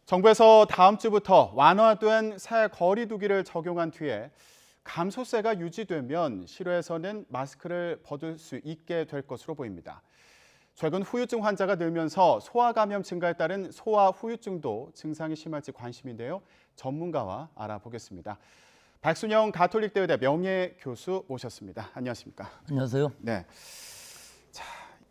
정부에서 다음 주부터 완화된 새 거리 두기를 적용한 뒤에 감소세가 유지되면 실외에서는 마스크를 벗을 수 있게 될 것으로 보입니다. 최근 후유증 환자가 늘면서 소아 감염 증가에 따른 소아 후유증도 증상이 심할지 관심인데요. 전문가와 알아보겠습니다. 박순영 가톨릭대의대 명예교수 모셨습니다. 안녕하십니까? 안녕하세요. 네. 자,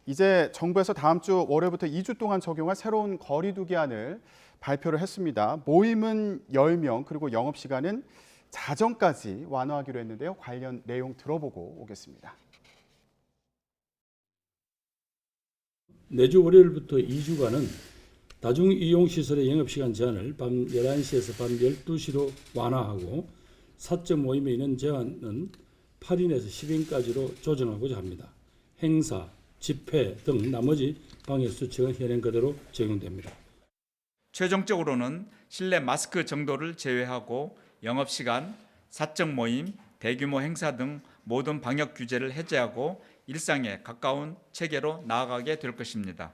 이제 정부에서 다음 주 월요일부터 2주 동안 적용할 새로운 거리두기안을 발표를 했습니다. 모임은 10명 그리고 영업시간은 자정까지 완화하기로 했는데요. 관련 내용 들어보고 오겠습니다. 내주 월요일부터 2주간은 다중이용시설의 영업시간 제한을 밤 11시에서 밤 12시로 완화하고 사적 모임에 있는 제한은 8인에서 10인까지로 조정하고자 합니다. 행사, 집회 등 나머지 방역수칙은 현행 그대로 적용됩니다. 최종적으로는 실내 마스크 정도를 제외하고 영업시간, 사적 모임, 대규모 행사 등 모든 방역 규제를 해제하고 일상에 가까운 체계로 나아가게 될 것입니다.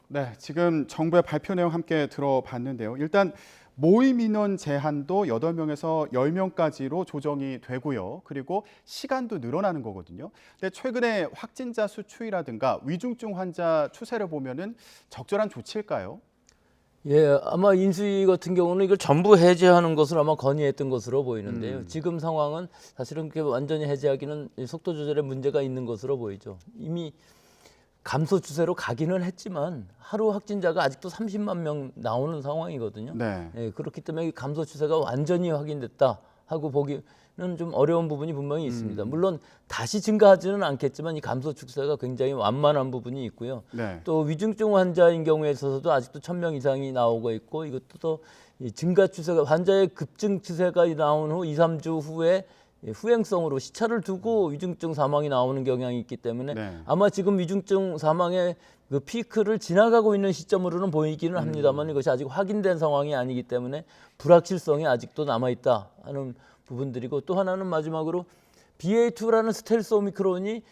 네, 지금 정부의 발표 내용 함께 들어봤는데요. 일단 모임 인원 제한도 8명에서 10명까지로 조정이 되고요. 그리고 시간도 늘어나는 거거든요. 근데 최근에 확진자 수 추이라든가 위중증 환자 추세를 보면은 적절한 조치일까요? 예, 아마 인수위 같은 경우는 이걸 전부 해제하는 것을 아마 건의했던 것으로 보이는데요. 지금 상황은 사실은 그렇게 완전히 해제하기는 속도 조절에 문제가 있는 것으로 보이죠. 이미 감소 추세로 가기는 했지만 하루 확진자가 아직도 30만 명 나오는 상황이거든요. 네. 예, 그렇기 때문에 이 감소 추세가 완전히 확인됐다 하고 보기는 좀 어려운 부분이 분명히 있습니다. 물론 다시 증가하지는 않겠지만 이 감소 추세가 굉장히 완만한 부분이 있고요. 네. 또 위중증 환자인 경우에 있어서도 아직도 1,000명 이상이 나오고 있고 이것도 또 증가 추세가 환자의 급증 추세가 나온 후 2, 3주 후에 후행성으로 시차를 두고 위중증 사망이 나오는 경향이 있기 때문에 네. 아마 지금 위중증 사망의 그 피크를 지나가고 있는 시점으로는 보이기는 합니다만 이것이 아직 확인된 상황이 아니기 때문에 불확실성이 아직도 남아있다 하는 부분들이고 또 하나는 마지막으로 BA2라는 스텔스 오미크론이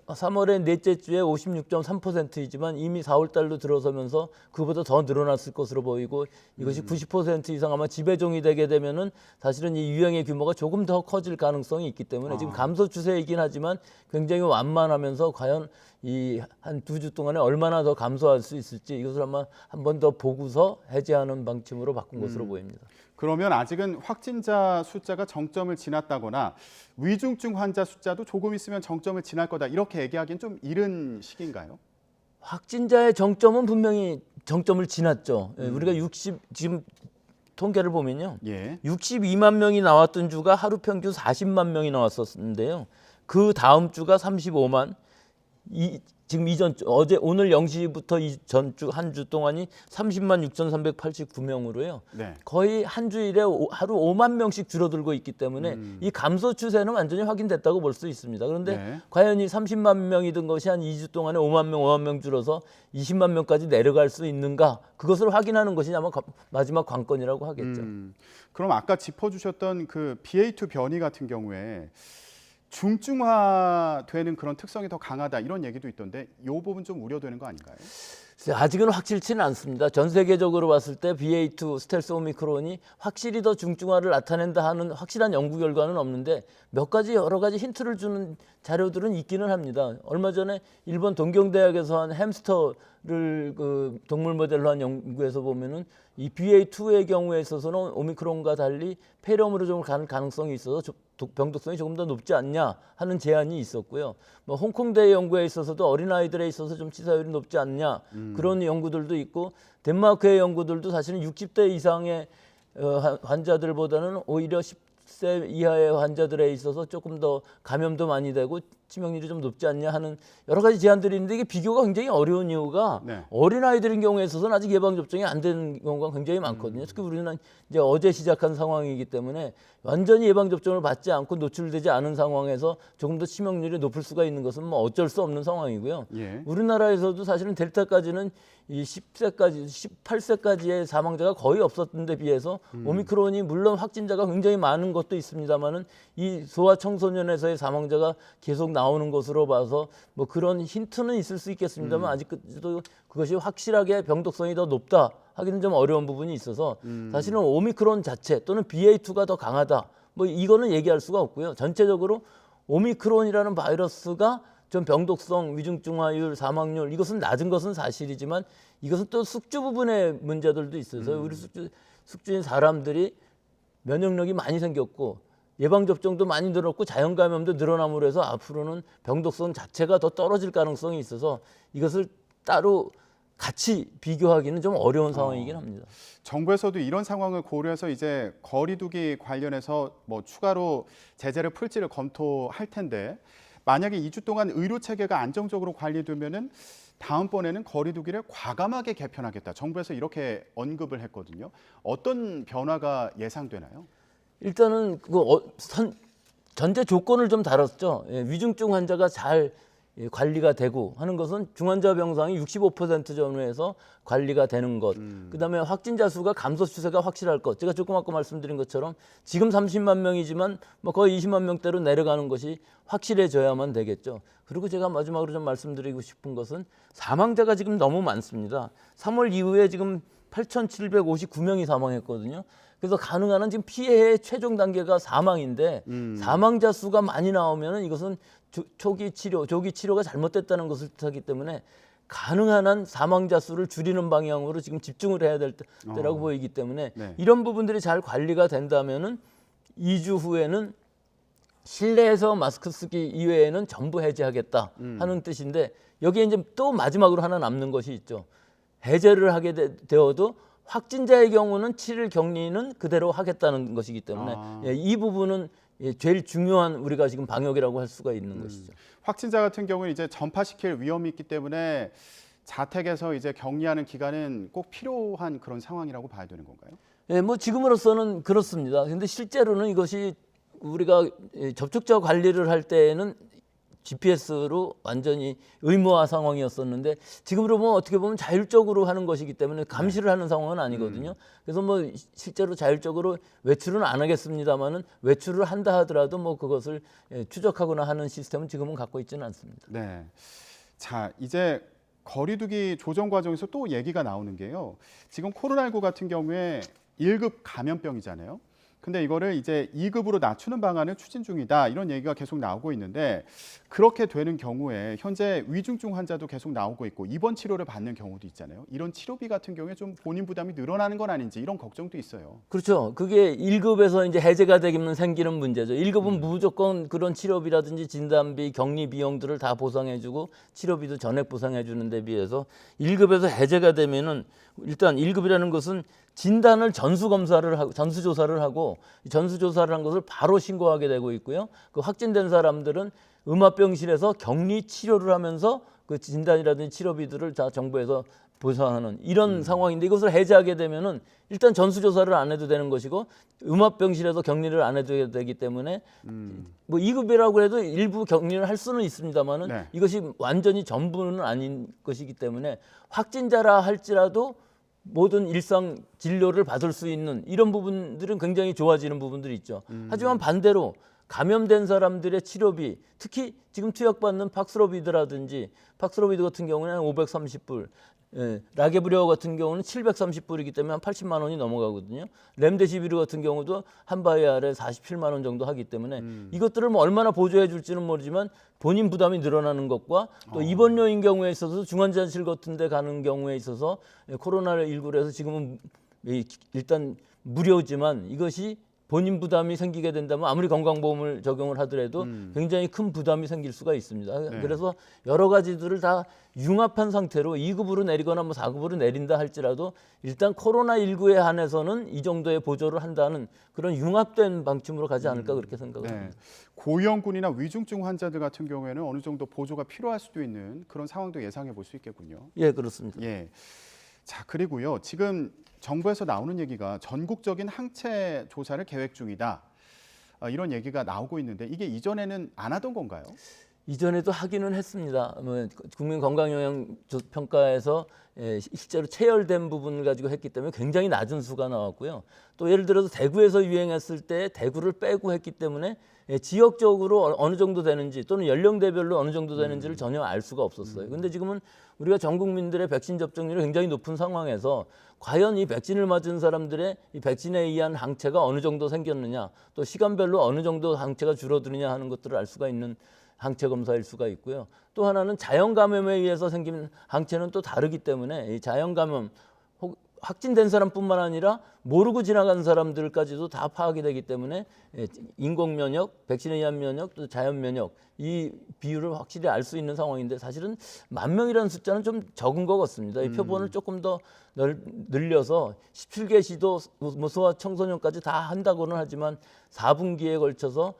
3월의 넷째 주에 56.3%이지만 이미 4월 달로 들어서면서 그보다 더 늘어났을 것으로 보이고 이것이 90% 이상 아마 지배종이 되게 되면은 사실은 이 유행의 규모가 조금 더 커질 가능성이 있기 때문에 지금 감소 추세이긴 하지만 굉장히 완만하면서 과연 이 한 2주 동안에 얼마나 더 감소할 수 있을지 이것을 아마 한 번 더 보고서 해제하는 방침으로 바꾼 것으로 보입니다. 그러면 아직은 확진자 숫자가 정점을 지났다거나 위중증 환자 숫자도 조금 있으면 정점을 지날 거다 이렇게 얘기하기는 좀 이른 시기인가요? 확진자의 정점은 분명히 정점을 지났죠. 예, 우리가 지금 통계를 보면요. 예. 62만 명이 나왔던 주가 하루 평균 40만 명이 나왔었는데요. 그 다음 주가 35만, 지금 어제 오늘 0시부터 이 전주 한 주 동안이 30만 6,389명으로요. 네. 거의 한 주일에 하루 5만 명씩 줄어들고 있기 때문에 이 감소 추세는 완전히 확인됐다고 볼 수 있습니다. 그런데 네. 과연 이 30만 명이 든 것이 한 2주 동안에 5만 명 줄어서 20만 명까지 내려갈 수 있는가? 그것을 확인하는 것이 아마 마지막 관건이라고 하겠죠. 그럼 아까 짚어주셨던 그 BA2 변이 같은 경우에 중증화되는 그런 특성이 더 강하다 이런 얘기도 있던데 이 부분 좀 우려되는 거 아닌가요? 아직은 확실치는 않습니다. 전 세계적으로 봤을 때 BA2 스텔스 오미크론이 확실히 더 중증화를 나타낸다 하는 확실한 연구 결과는 없는데 여러 가지 힌트를 주는 자료들은 있기는 합니다. 얼마 전에 일본 동경대학에서 한 햄스터를 그 동물 모델로 한 연구에서 보면은 이 BA2의 경우에 있어서는 오미크론과 달리 폐렴으로 좀 가는 가능성이 있어서 병독성이 조금 더 높지 않냐 하는 제안이 있었고요. 뭐 홍콩대 연구에 있어서도 어린아이들에 있어서 좀 치사율이 높지 않냐 그런 연구들도 있고 덴마크의 연구들도 사실은 60대 이상의 환자들보다는 오히려 10세 이하의 환자들에 있어서 조금 더 감염도 많이 되고 치명률이 좀 높지 않냐 하는 여러 가지 제안들이 있는데 이게 비교가 굉장히 어려운 이유가 네. 어린아이들인 경우에 있어서는 아직 예방접종이 안 되는 경우가 굉장히 많거든요. 특히 우리는 이제 어제 시작한 상황이기 때문에 완전히 예방접종을 받지 않고 노출되지 않은 상황에서 조금 더 치명률이 높을 수가 있는 것은 뭐 어쩔 수 없는 상황이고요. 예. 우리나라에서도 사실은 델타까지는 이 10세까지, 18세까지의 사망자가 거의 없었던 데 비해서 오미크론이 물론 확진자가 굉장히 많은 것도 있습니다만은 이 소아 청소년에서의 사망자가 계속 나오는 것으로 봐서 뭐 그런 힌트는 있을 수 있겠습니다만 아직도 그것이 확실하게 병독성이 더 높다 하기는 좀 어려운 부분이 있어서 사실은 오미크론 자체 또는 BA2가 더 강하다 뭐 이거는 얘기할 수가 없고요. 전체적으로 오미크론이라는 바이러스가 좀 병독성, 위중증화율, 사망률 이것은 낮은 것은 사실이지만 이것은 또 숙주 부분의 문제들도 있어서 우리 숙주인 사람들이 면역력이 많이 생겼고 예방접종도 많이 늘었고 자연감염도 늘어남으로 해서 앞으로는 병독성 자체가 더 떨어질 가능성이 있어서 이것을 따로 같이 비교하기는 좀 어려운 상황이긴 합니다. 정부에서도 이런 상황을 고려해서 이제 거리두기 관련해서 뭐 추가로 제재를 풀지를 검토할 텐데 만약에 2주 동안 의료 체계가 안정적으로 관리되면은 다음번에는 거리두기를 과감하게 개편하겠다. 정부에서 이렇게 언급을 했거든요. 어떤 변화가 예상되나요? 일단은 전제 조건을 좀 다뤘죠. 위중증 환자가 잘 관리가 되고 하는 것은 중환자 병상이 65% 전후에서 관리가 되는 것. 그다음에 확진자 수가 감소 추세가 확실할 것. 제가 조금 아까 말씀드린 것처럼 지금 30만 명이지만 뭐 거의 20만 명대로 내려가는 것이 확실해져야만 되겠죠. 그리고 제가 마지막으로 좀 말씀드리고 싶은 것은 사망자가 지금 너무 많습니다. 3월 이후에 지금 8,759명이 사망했거든요. 그래서 가능한 한 지금 피해의 최종 단계가 사망인데 사망자 수가 많이 나오면 이것은 조기 치료가 잘못됐다는 것을 뜻하기 때문에 가능한 한 사망자 수를 줄이는 방향으로 지금 집중을 해야 될 때라고 보이기 때문에 네. 이런 부분들이 잘 관리가 된다면은 2주 후에는 실내에서 마스크 쓰기 이외에는 전부 해제하겠다 하는 뜻인데 여기에 이제 또 마지막으로 하나 남는 것이 있죠. 해제를 하게 되어도 확진자의 경우는 7일 격리는 그대로 하겠다는 것이기 때문에 이 부분은 제일 중요한 우리가 지금 방역이라고 할 수가 있는 것이죠. 확진자 같은 경우는 이제 전파시킬 위험이 있기 때문에 자택에서 이제 격리하는 기간은 꼭 필요한 그런 상황이라고 봐야 되는 건가요? 예, 뭐 지금으로서는 그렇습니다. 그런데 실제로는 이것이 우리가 접촉자 관리를 할 때에는 GPS로 완전히 의무화 상황이었었는데 지금으로 보면 어떻게 보면 자율적으로 하는 것이기 때문에 감시를 하는 상황은 아니거든요. 그래서 뭐 실제로 자율적으로 외출은 안 하겠습니다만은 외출을 한다 하더라도 뭐 그것을 추적하거나 하는 시스템은 지금은 갖고 있지는 않습니다. 네. 자, 이제 거리두기 조정 과정에서 또 얘기가 나오는 게요. 지금 코로나19 같은 경우에 1급 감염병이잖아요. 근데 이거를 이제 2급으로 낮추는 방안을 추진 중이다. 이런 얘기가 계속 나오고 있는데 그렇게 되는 경우에 현재 위중증 환자도 계속 나오고 있고 입원 치료를 받는 경우도 있잖아요. 이런 치료비 같은 경우에 좀 본인 부담이 늘어나는 건 아닌지 이런 걱정도 있어요. 그렇죠. 그게 1급에서 이제 해제가 되면 생기는 문제죠. 1급은 무조건 그런 치료비라든지 진단비, 격리 비용들을 다 보상해주고 치료비도 전액 보상해주는 데 비해서 1급에서 해제가 되면은 일단 1급이라는 것은 진단을 전수조사를 하고 전수조사를 한 것을 바로 신고하게 되고 있고요. 그 확진된 사람들은 음압병실에서 격리 치료를 하면서 그 진단이라든지 치료비들을 다 정부에서 보상하는 이런 상황인데 이것을 해제하게 되면은 일단 전수조사를 안 해도 되는 것이고 음압병실에서 격리를 안 해도 되기 때문에 뭐 2급이라고 해도 일부 격리를 할 수는 있습니다만은 네. 이것이 완전히 전부는 아닌 것이기 때문에 확진자라 할지라도 모든 일상 진료를 받을 수 있는 이런 부분들은 굉장히 좋아지는 부분들이 있죠. 하지만 반대로 감염된 사람들의 치료비, 특히 지금 투약받는 팍스로비드라든지 팍스로비드 같은 경우는 530불, 라게브리오 같은 경우는 730불이기 때문에 한 80만 원이 넘어가거든요. 렘데시비르 같은 경우도 한 바이 아래 47만 원 정도 하기 때문에 이것들을 뭐 얼마나 보조해 줄지는 모르지만 본인 부담이 늘어나는 것과 또 입원료인 경우에 있어서 중환자실 같은 데 가는 경우에 있어서 코로나19로 해서 지금은 일단 무료지만 이것이 본인 부담이 생기게 된다면 아무리 건강보험을 적용을 하더라도 굉장히 큰 부담이 생길 수가 있습니다. 네. 그래서 여러 가지들을 다 융합한 상태로 2급으로 내리거나 뭐 4급으로 내린다 할지라도 일단 코로나19에 한해서는 이 정도의 보조를 한다는 그런 융합된 방침으로 가지 않을까 그렇게 생각합니다. 네. 고위험군이나 위중증 환자들 같은 경우에는 어느 정도 보조가 필요할 수도 있는 그런 상황도 예상해 볼 수 있겠군요. 예, 그렇습니다. 예. 자, 그리고요. 지금 정부에서 나오는 얘기가 전국적인 항체 조사를 계획 중이다. 이런 얘기가 나오고 있는데 이게 이전에는 안 하던 건가요? 이전에도 하기는 했습니다. 국민건강영향평가에서 실제로 체열된 부분을 가지고 했기 때문에 굉장히 낮은 수가 나왔고요. 또 예를 들어서 대구에서 유행했을 때 대구를 빼고 했기 때문에 지역적으로 어느 정도 되는지 또는 연령대별로 어느 정도 되는지를 전혀 알 수가 없었어요. 그런데 지금은 우리가 전 국민들의 백신 접종률이 굉장히 높은 상황에서 과연 이 백신을 맞은 사람들의 이 백신에 의한 항체가 어느 정도 생겼느냐, 또 시간별로 어느 정도 항체가 줄어드느냐 하는 것들을 알 수가 있는 항체 검사일 수가 있고요. 또 하나는 자연 감염에 의해서 생긴 항체는 또 다르기 때문에 이 자연 감염 확진된 사람뿐만 아니라 모르고 지나간 사람들까지도 다 파악이 되기 때문에 인공 면역, 백신에 의한 면역, 또 자연 면역 이 비율을 확실히 알 수 있는 상황인데 사실은 10,000명이라는 숫자는 좀 적은 것 같습니다. 이 표본을 조금 더 늘려서 17개 시도 소아 청소년까지 다 한다고는 하지만 4분기에 걸쳐서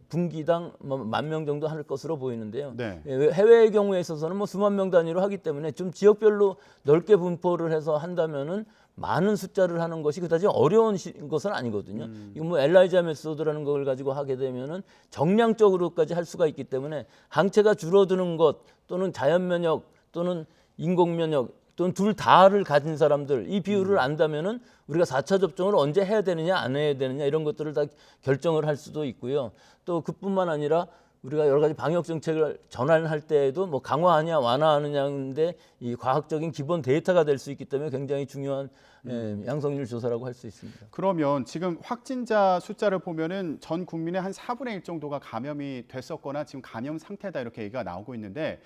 분기당 10,000명 정도 할 것으로 보이는데요. 네. 해외의 경우에 있어서는 수만 명 단위로 하기 때문에 좀 지역별로 넓게 분포를 해서 한다면은 많은 숫자를 하는 것이 그다지 어려운 것은 아니거든요. 이거 엘라이자 메소드라는 걸 가지고 하게 되면은 정량적으로까지 할 수가 있기 때문에 항체가 줄어드는 것 또는 자연 면역 또는 인공 면역 또는 둘 다를 가진 사람들 이 비율을 안다면은 우리가 4차 접종을 언제 해야 되느냐 안 해야 되느냐 이런 것들을 다 결정을 할 수도 있고요. 또 그뿐만 아니라 우리가 여러 가지 방역 정책을 전환할 때에도 강화하냐 완화하느냐인데 이 과학적인 기본 데이터가 될 수 있기 때문에 굉장히 중요한 양성률 조사라고 할 수 있습니다. 그러면 지금 확진자 숫자를 보면은 전 국민의 한 4분의 1 정도가 감염이 됐었거나 지금 감염 상태다 이렇게 얘기가 나오고 있는데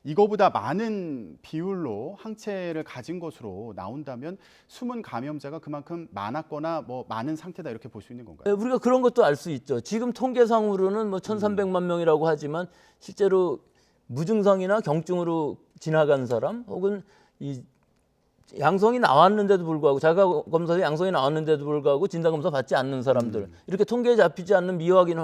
이거보다 많은 비율로 항체를 가진 것으로 나온다면 숨은 감염자가 그만큼 많았거나 많은 상태다 이렇게 볼 수 있는 건가요? 우리가 그런 것도 알 수 있죠. 지금 통계상으로는 1,300만 명이라고 하지만 실제로 무증상이나 경증으로 지나간 사람 혹은 이 양성이 나왔는데도 불구하고 자가 검사에 양성이 나왔는데도 불구하고 진단 검사 받지 않는 사람들 이렇게 통계에 잡히지 않는 미확인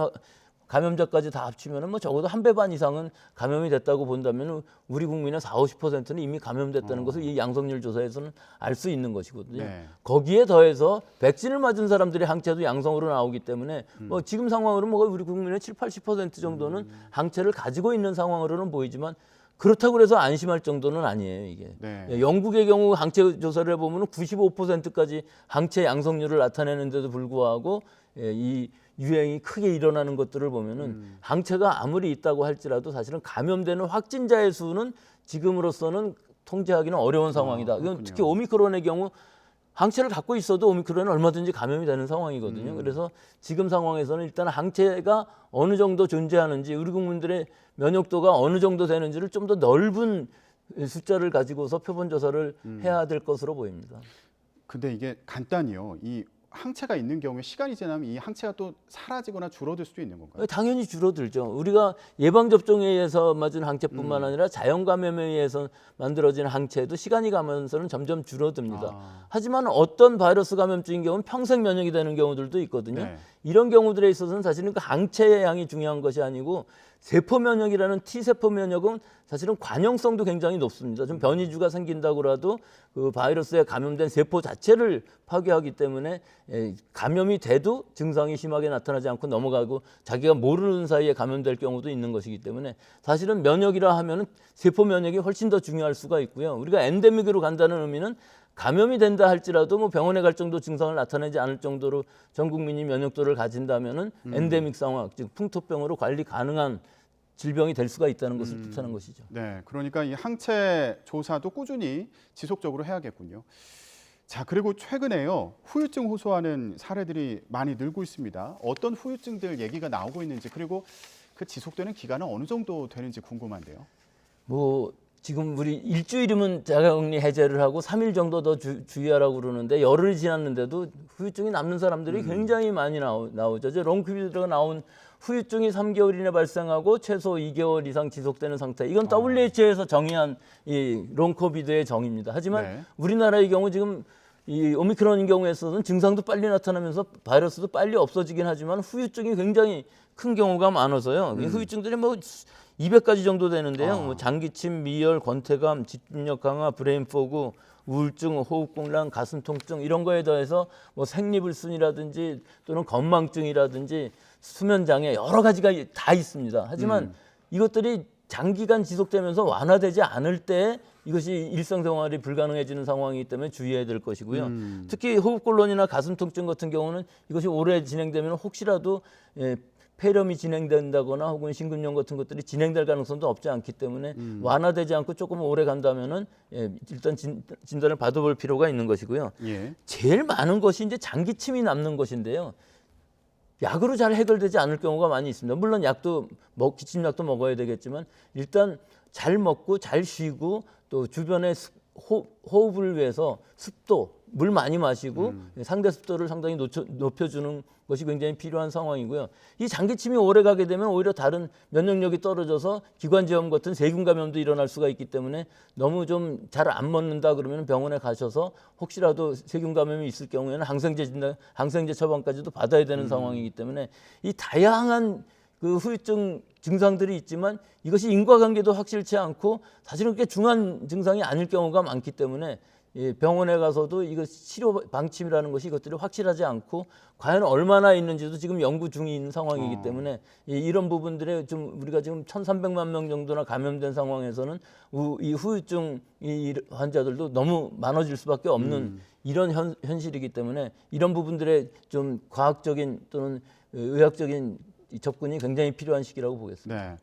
감염자까지 다 합치면은 적어도 1배 반 이상은 감염이 됐다고 본다면 우리 국민의 40~50%는 이미 감염됐다는 것을 이 양성률 조사에서는 알 수 있는 것이거든요. 네. 거기에 더해서 백신을 맞은 사람들의 항체도 양성으로 나오기 때문에 지금 상황으로는 우리 국민의 70~80% 정도는 항체를 가지고 있는 상황으로는 보이지만 그렇다고 해서 안심할 정도는 아니에요, 이게. 네. 영국의 경우 항체 조사를 해보면 95%까지 항체 양성률을 나타내는데도 불구하고 이 유행이 크게 일어나는 것들을 보면은 항체가 아무리 있다고 할지라도 사실은 감염되는 확진자의 수는 지금으로서는 통제하기는 어려운 상황이다. 이건 특히 오미크론의 경우 항체를 갖고 있어도 오미크론은 얼마든지 감염이 되는 상황이거든요. 그래서 지금 상황에서는 일단 항체가 어느 정도 존재하는지 우리 국민들의 면역도가 어느 정도 되는지를 좀 더 넓은 숫자를 가지고서 표본 조사를 해야 될 것으로 보입니다. 근데 이게 간단히요. 이 항체가 있는 경우에 시간이 지나면 이 항체가 또 사라지거나 줄어들 수도 있는 건가요? 당연히 줄어들죠. 우리가 예방접종에 의해서 맞은 항체뿐만 아니라 자연감염에 의해서 만들어진 항체도 시간이 가면서는 점점 줄어듭니다. 하지만 어떤 바이러스 감염증인 경우는 평생 면역이 되는 경우들도 있거든요. 네. 이런 경우들에 있어서는 사실은 그 항체의 양이 중요한 것이 아니고 세포 면역이라는 T세포 면역은 사실은 관용성도 굉장히 높습니다. 좀 변이주가 생긴다고라도 그 바이러스에 감염된 세포 자체를 파괴하기 때문에 감염이 돼도 증상이 심하게 나타나지 않고 넘어가고 자기가 모르는 사이에 감염될 경우도 있는 것이기 때문에 사실은 면역이라 하면은 세포 면역이 훨씬 더 중요할 수가 있고요. 우리가 엔데믹으로 간다는 의미는 감염이 된다 할지라도 병원에 갈 정도 증상을 나타내지 않을 정도로 전 국민이 면역도를 가진다면은 엔데믹 상황, 즉 풍토병으로 관리 가능한 질병이 될 수가 있다는 것을 뜻하는 것이죠. 네, 그러니까 이 항체 조사도 꾸준히 지속적으로 해야겠군요. 자, 그리고 최근에요. 후유증 호소하는 사례들이 많이 늘고 있습니다. 어떤 후유증들 얘기가 나오고 있는지 그리고 그 지속되는 기간은 어느 정도 되는지 궁금한데요. 지금 우리 일주일이면 자가격리 해제를 하고 3일 정도 더 주의하라고 그러는데 열흘이 지났는데도 후유증이 남는 사람들이 굉장히 많이 나오죠. 롱코비드가 나온 후유증이 3개월 이내 발생하고 최소 2개월 이상 지속되는 상태. 이건 WHO에서 정의한 이 롱코비드의 정의입니다. 하지만 네. 우리나라의 경우 지금 이 오미크론인 경우에서는 증상도 빨리 나타나면서 바이러스도 빨리 없어지긴 하지만 후유증이 굉장히 큰 경우가 많아서요. 후유증들이 200가지 정도 되는데요. 장기침, 미열, 권태감, 집중력 강화, 브레인 포그, 우울증, 호흡곤란, 가슴 통증 이런 거에 더해서 생리불순이라든지 또는 건망증이라든지 수면 장애 여러 가지가 다 있습니다. 하지만 이것들이 장기간 지속되면서 완화되지 않을 때 이것이 일상생활이 불가능해지는 상황이기 때문에 주의해야 될 것이고요. 특히 호흡곤란이나 가슴 통증 같은 경우는 이것이 오래 진행되면 혹시라도 폐렴이 진행된다거나 혹은 심근염 같은 것들이 진행될 가능성도 없지 않기 때문에 완화되지 않고 조금 오래 간다면은 일단 진단을 받아볼 필요가 있는 것이고요. 예. 제일 많은 것이 이제 장기침이 남는 것인데요. 약으로 잘 해결되지 않을 경우가 많이 있습니다. 물론 기침약도 먹어야 되겠지만 일단 잘 먹고 잘 쉬고 또 주변의 호흡을 위해서 습도, 물 많이 마시고 상대 습도를 상당히 높여주는 것이 굉장히 필요한 상황이고요. 이 장기침이 오래 가게 되면 오히려 다른 면역력이 떨어져서 기관지염 같은 세균 감염도 일어날 수가 있기 때문에 너무 좀 잘 안 먹는다 그러면 병원에 가셔서 혹시라도 세균 감염이 있을 경우에는 항생제 처방까지도 받아야 되는 상황이기 때문에 이 다양한 그 후유증 증상들이 있지만 이것이 인과관계도 확실치 않고 사실은 그렇게 중한 증상이 아닐 경우가 많기 때문에 병원에 가서도 이거 치료 방침이라는 것이 이것들이 확실하지 않고 과연 얼마나 있는지도 지금 연구 중인 상황이기 때문에 이런 부분들에 좀 우리가 지금 1,300만 명 정도나 감염된 상황에서는 이 후유증 환자들도 너무 많아질 수밖에 없는 이런 현실이기 때문에 이런 부분들에 좀 과학적인 또는 의학적인 접근이 굉장히 필요한 시기라고 보겠습니다. 네.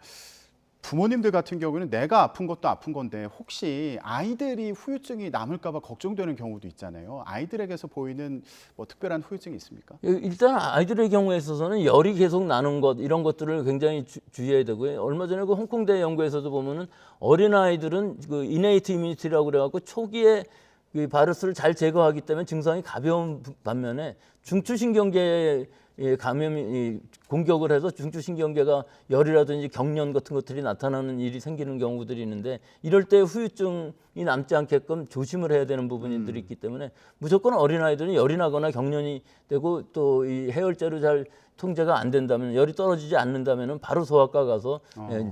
부모님들 같은 경우는 내가 아픈 것도 아픈 건데 혹시 아이들이 후유증이 남을까 봐 걱정되는 경우도 있잖아요. 아이들에게서 보이는 뭐 특별한 후유증이 있습니까? 일단 아이들의 경우에 있어서는 열이 계속 나는 것 이런 것들을 굉장히 주의해야 되고요. 얼마 전에 그 홍콩대 연구에서도 보면은 어린 아이들은 그 이네이트 이뮤니티라고 그래갖고 초기에 그 바이러스를 잘 제거하기 때문에 증상이 가벼운 반면에 중추신경계에 감염이 공격을 해서 중추신경계가 열이라든지 경련 같은 것들이 나타나는 일이 생기는 경우들이 있는데 이럴 때 후유증이 남지 않게끔 조심을 해야 되는 부분들이 있기 때문에 무조건 어린아이들은 열이 나거나 경련이 되고 또 이 해열제로 잘 통제가 안 된다면 열이 떨어지지 않는다면 바로 소아과 가서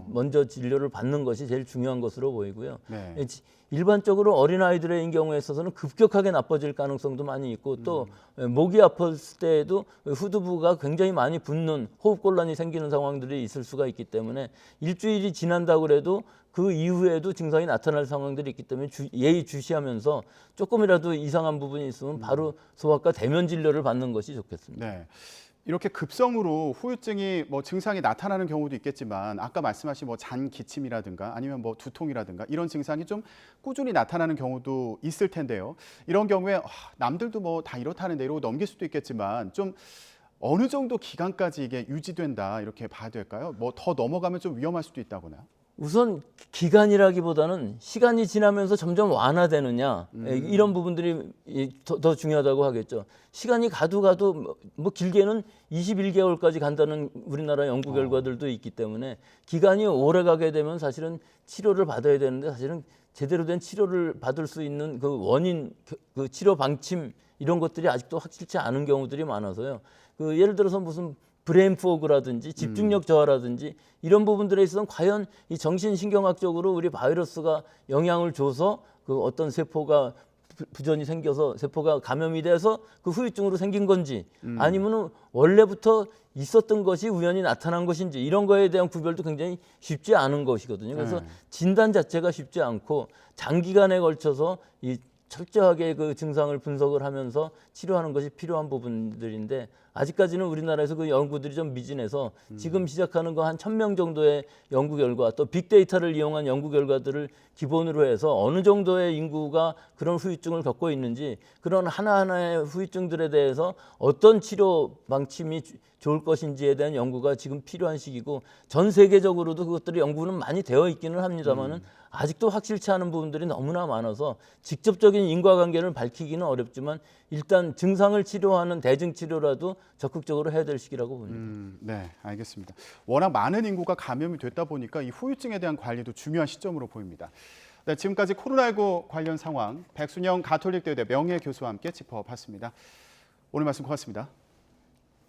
먼저 진료를 받는 것이 제일 중요한 것으로 보이고요. 네. 일반적으로 어린아이들의 경우에 있어서는 급격하게 나빠질 가능성도 많이 있고 또 목이 아팠을 때에도 후두부가 굉장히 많이 붓는 호흡곤란이 생기는 상황들이 있을 수가 있기 때문에 일주일이 지난다고 해도 그 이후에도 증상이 나타날 상황들이 있기 때문에 예의주시하면서 조금이라도 이상한 부분이 있으면 바로 소아과 대면 진료를 받는 것이 좋겠습니다. 네. 이렇게 급성으로 후유증이 뭐 증상이 나타나는 경우도 있겠지만 아까 말씀하신 뭐 잔기침이라든가 아니면 뭐 두통이라든가 이런 증상이 좀 꾸준히 나타나는 경우도 있을 텐데요. 이런 경우에 남들도 뭐 다 이렇다는데 이러고 넘길 수도 있겠지만 좀 어느 정도 기간까지 이게 유지된다 이렇게 봐야 될까요? 뭐 더 넘어가면 좀 위험할 수도 있다거나요? 우선 기간이라기보다는 시간이 지나면서 점점 완화되느냐 이런 부분들이 더 중요하다고 하겠죠. 시간이 가도 뭐 길게는 21개월까지 간다는 우리나라 연구 결과들도 있기 때문에 기간이 오래 가게 되면 사실은 치료를 받아야 되는데 사실은 제대로 된 치료를 받을 수 있는 그 원인, 그 치료 방침 이런 것들이 아직도 확실치 않은 경우들이 많아서요. 그 예를 들어서 무슨 브레인 포그라든지 집중력 저하라든지 이런 부분들에 있어서는 과연 이 정신신경학적으로 우리 바이러스가 영향을 줘서 그 어떤 세포가 부전이 생겨서 세포가 감염이 돼서 그 후유증으로 생긴 건지 아니면 원래부터 있었던 것이 우연히 나타난 것인지 이런 거에 대한 구별도 굉장히 쉽지 않은 것이거든요. 그래서 진단 자체가 쉽지 않고 장기간에 걸쳐서 이 철저하게 그 증상을 분석을 하면서 치료하는 것이 필요한 부분들인데 아직까지는 우리나라에서 그 연구들이 좀 미진해서 지금 시작하는 거 한 1,000명 정도의 연구 결과 또 빅데이터를 이용한 연구 결과들을 기본으로 해서 어느 정도의 인구가 그런 후유증을 겪고 있는지 그런 하나하나의 후유증들에 대해서 어떤 치료 방침이 좋을 것인지에 대한 연구가 지금 필요한 시기고 전 세계적으로도 그것들이 연구는 많이 되어 있기는 합니다만은 아직도 확실치 않은 부분들이 너무나 많아서 직접적인 인과관계를 밝히기는 어렵지만 일단 증상을 치료하는 대증치료라도 적극적으로 해야 될 시기라고 봅니다. 네, 알겠습니다. 워낙 많은 인구가 감염이 됐다 보니까 이 후유증에 대한 관리도 중요한 시점으로 보입니다. 네, 지금까지 코로나19 관련 상황 백순영 가톨릭대대 명예교수와 함께 짚어봤습니다. 오늘 말씀 고맙습니다.